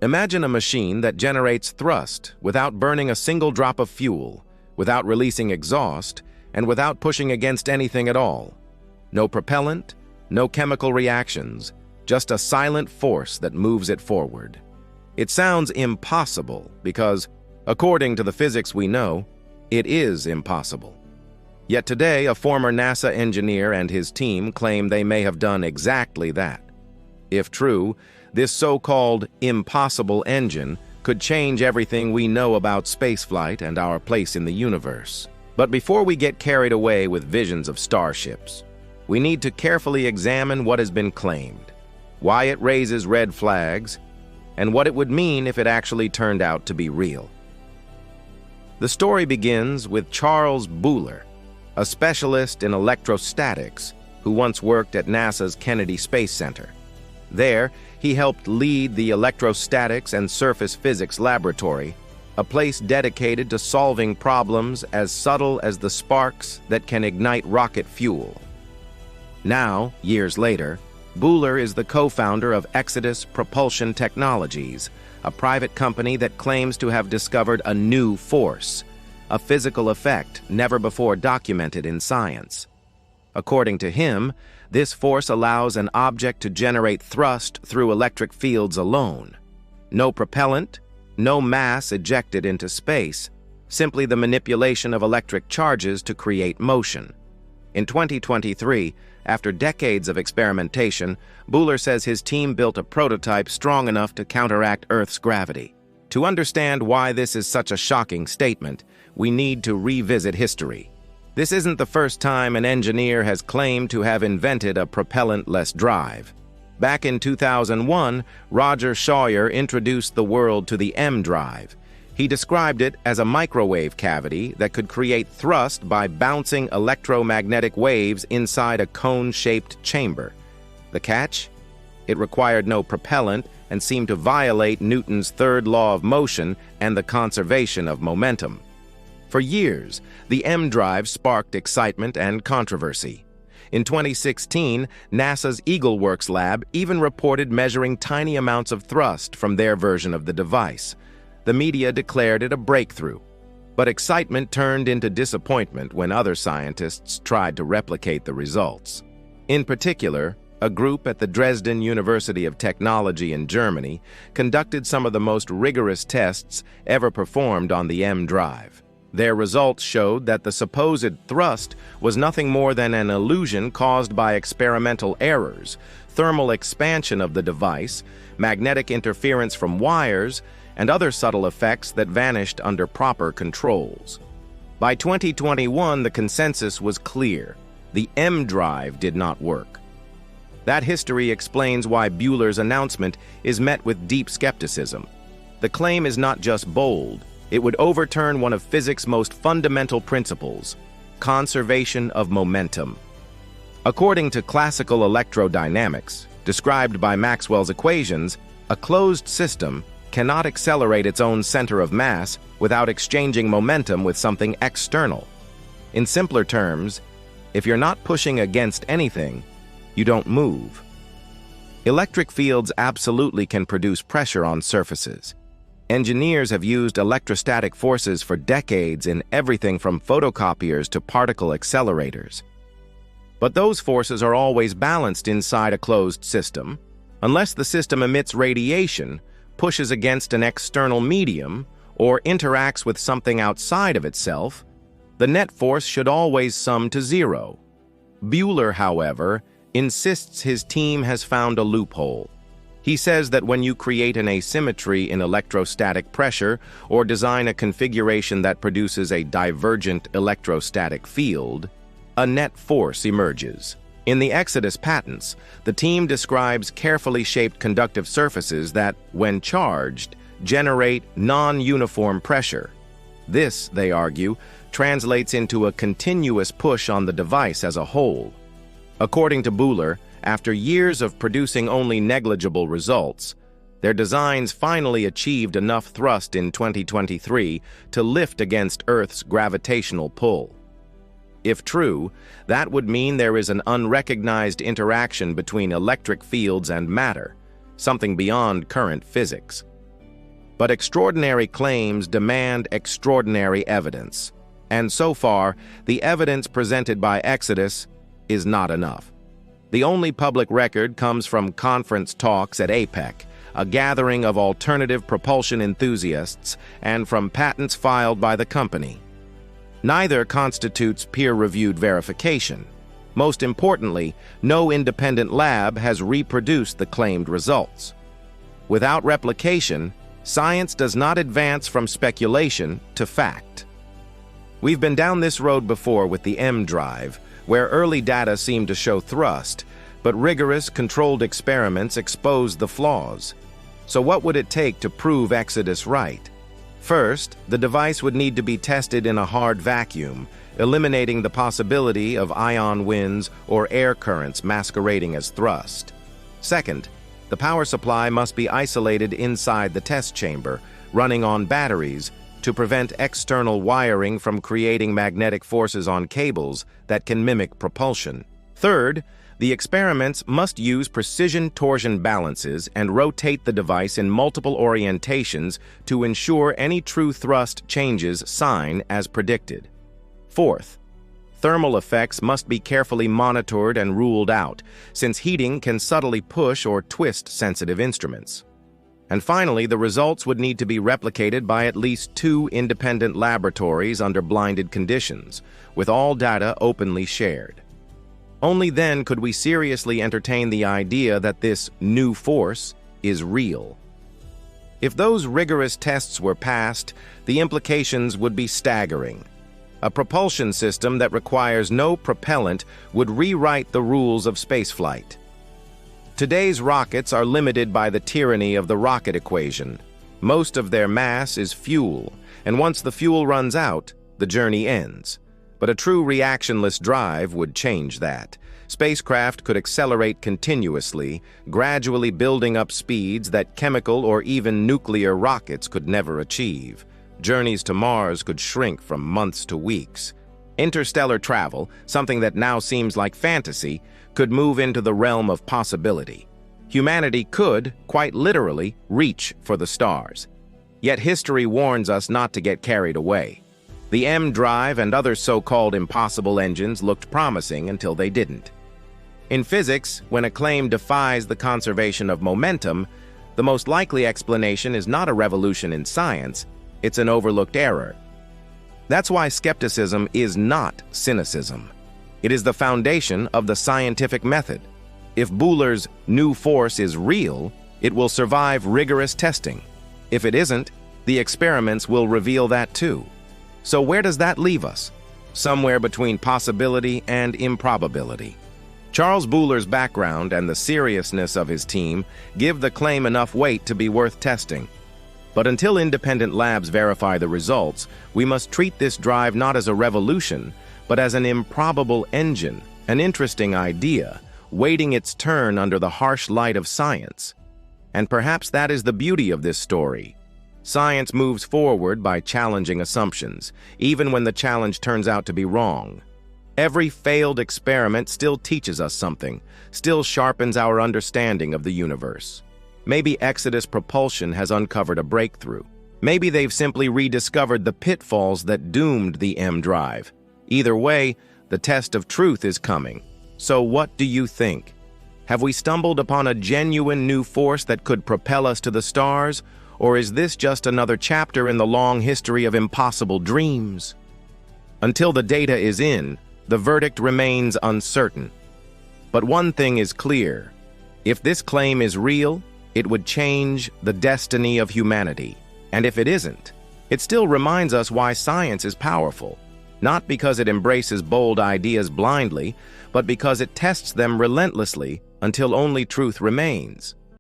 Imagine a machine that generates thrust without burning a single drop of fuel, without releasing exhaust, and without pushing against anything at all. No propellant, no chemical reactions, just a silent force that moves it forward. It sounds impossible because, according to the physics we know, it is impossible. Yet today, a former NASA engineer and his team claim they may have done exactly that. If true, this so-called impossible engine could change everything we know about spaceflight and our place in the universe. But before we get carried away with visions of starships, we need to carefully examine what has been claimed, why it raises red flags, and what it would mean if it actually turned out to be real. The story begins with Charles Buhler, a specialist in electrostatics who once worked at NASA's Kennedy Space Center. There, he helped lead the Electrostatics and Surface Physics Laboratory, a place dedicated to solving problems as subtle as the sparks that can ignite rocket fuel. Now, years later, Buhler is the co-founder of Exodus Propulsion Technologies, a private company that claims to have discovered a new force, a physical effect never before documented in science. According to him, this force allows an object to generate thrust through electric fields alone. No propellant, no mass ejected into space, simply the manipulation of electric charges to create motion. In 2023, after decades of experimentation, Buhler says his team built a prototype strong enough to counteract Earth's gravity. To understand why this is such a shocking statement, we need to revisit history. This isn't the first time an engineer has claimed to have invented a propellant-less drive. Back in 2001, Roger Shawyer introduced the world to the EmDrive. He described it as a microwave cavity that could create thrust by bouncing electromagnetic waves inside a cone-shaped chamber. The catch? It required no propellant and seemed to violate Newton's third law of motion and the conservation of momentum. For years, the EmDrive sparked excitement and controversy. In 2016, NASA's EagleWorks lab even reported measuring tiny amounts of thrust from their version of the device. The media declared it a breakthrough, but excitement turned into disappointment when other scientists tried to replicate the results. In particular, a group at the Dresden University of Technology in Germany conducted some of the most rigorous tests ever performed on the EmDrive. Their results showed that the supposed thrust was nothing more than an illusion caused by experimental errors, thermal expansion of the device, magnetic interference from wires, and other subtle effects that vanished under proper controls. By 2021, the consensus was clear. The EmDrive did not work. That history explains why Buhler's announcement is met with deep skepticism. The claim is not just bold, it would overturn one of physics' most fundamental principles, conservation of momentum. According to classical electrodynamics, described by Maxwell's equations, a closed system cannot accelerate its own center of mass without exchanging momentum with something external. In simpler terms, if you're not pushing against anything, you don't move. Electric fields absolutely can produce pressure on surfaces. Engineers have used electrostatic forces for decades in everything from photocopiers to particle accelerators. But those forces are always balanced inside a closed system. Unless the system emits radiation, pushes against an external medium, or interacts with something outside of itself, the net force should always sum to zero. Buhler, however, insists his team has found a loophole. He says that when you create an asymmetry in electrostatic pressure or design a configuration that produces a divergent electrostatic field, a net force emerges. In the Exodus patents, the team describes carefully shaped conductive surfaces that, when charged, generate non-uniform pressure. This, they argue, translates into a continuous push on the device as a whole. According to Buhler, after years of producing only negligible results, their designs finally achieved enough thrust in 2023 to lift against Earth's gravitational pull. If true, that would mean there is an unrecognized interaction between electric fields and matter, something beyond current physics. But extraordinary claims demand extraordinary evidence. And so far, the evidence presented by Exodus is not enough. The only public record comes from conference talks at APEC, a gathering of alternative propulsion enthusiasts, and from patents filed by the company. Neither constitutes peer-reviewed verification. Most importantly, no independent lab has reproduced the claimed results. Without replication, science does not advance from speculation to fact. We've been down this road before with the EmDrive, where early data seemed to show thrust, but rigorous, controlled experiments exposed the flaws. So what would it take to prove Exodus right? First, the device would need to be tested in a hard vacuum, eliminating the possibility of ion winds or air currents masquerading as thrust. Second, the power supply must be isolated inside the test chamber, running on batteries, to prevent external wiring from creating magnetic forces on cables that can mimic propulsion. Third, the experiments must use precision torsion balances and rotate the device in multiple orientations to ensure any true thrust changes sign as predicted. Fourth, thermal effects must be carefully monitored and ruled out, since heating can subtly push or twist sensitive instruments. And finally, the results would need to be replicated by at least 2 independent laboratories under blinded conditions, with all data openly shared. Only then could we seriously entertain the idea that this new force is real. If those rigorous tests were passed, the implications would be staggering. A propulsion system that requires no propellant would rewrite the rules of spaceflight. Today's rockets are limited by the tyranny of the rocket equation. Most of their mass is fuel, and once the fuel runs out, the journey ends. But a true reactionless drive would change that. Spacecraft could accelerate continuously, gradually building up speeds that chemical or even nuclear rockets could never achieve. Journeys to Mars could shrink from months to weeks. Interstellar travel, something that now seems like fantasy, could move into the realm of possibility. Humanity could, quite literally, reach for the stars. Yet history warns us not to get carried away. The EmDrive and other so-called impossible engines looked promising until they didn't. In physics, when a claim defies the conservation of momentum, the most likely explanation is not a revolution in science, it's an overlooked error. That's why skepticism is not cynicism. It is the foundation of the scientific method. If Buhler's new force is real, it will survive rigorous testing. If it isn't, the experiments will reveal that too. So where does that leave us? Somewhere between possibility and improbability. Charles Buhler's background and the seriousness of his team give the claim enough weight to be worth testing. But until independent labs verify the results, we must treat this drive not as a revolution, but as an improbable engine, an interesting idea, waiting its turn under the harsh light of science. And perhaps that is the beauty of this story. Science moves forward by challenging assumptions, even when the challenge turns out to be wrong. Every failed experiment still teaches us something, still sharpens our understanding of the universe. Maybe Exodus Propulsion has uncovered a breakthrough. Maybe they've simply rediscovered the pitfalls that doomed the EmDrive. Either way, the test of truth is coming. So what do you think? Have we stumbled upon a genuine new force that could propel us to the stars? Or is this just another chapter in the long history of impossible dreams? Until the data is in, the verdict remains uncertain. But one thing is clear. If this claim is real, it would change the destiny of humanity. And if it isn't, it still reminds us why science is powerful. Not because it embraces bold ideas blindly, but because it tests them relentlessly until only truth remains.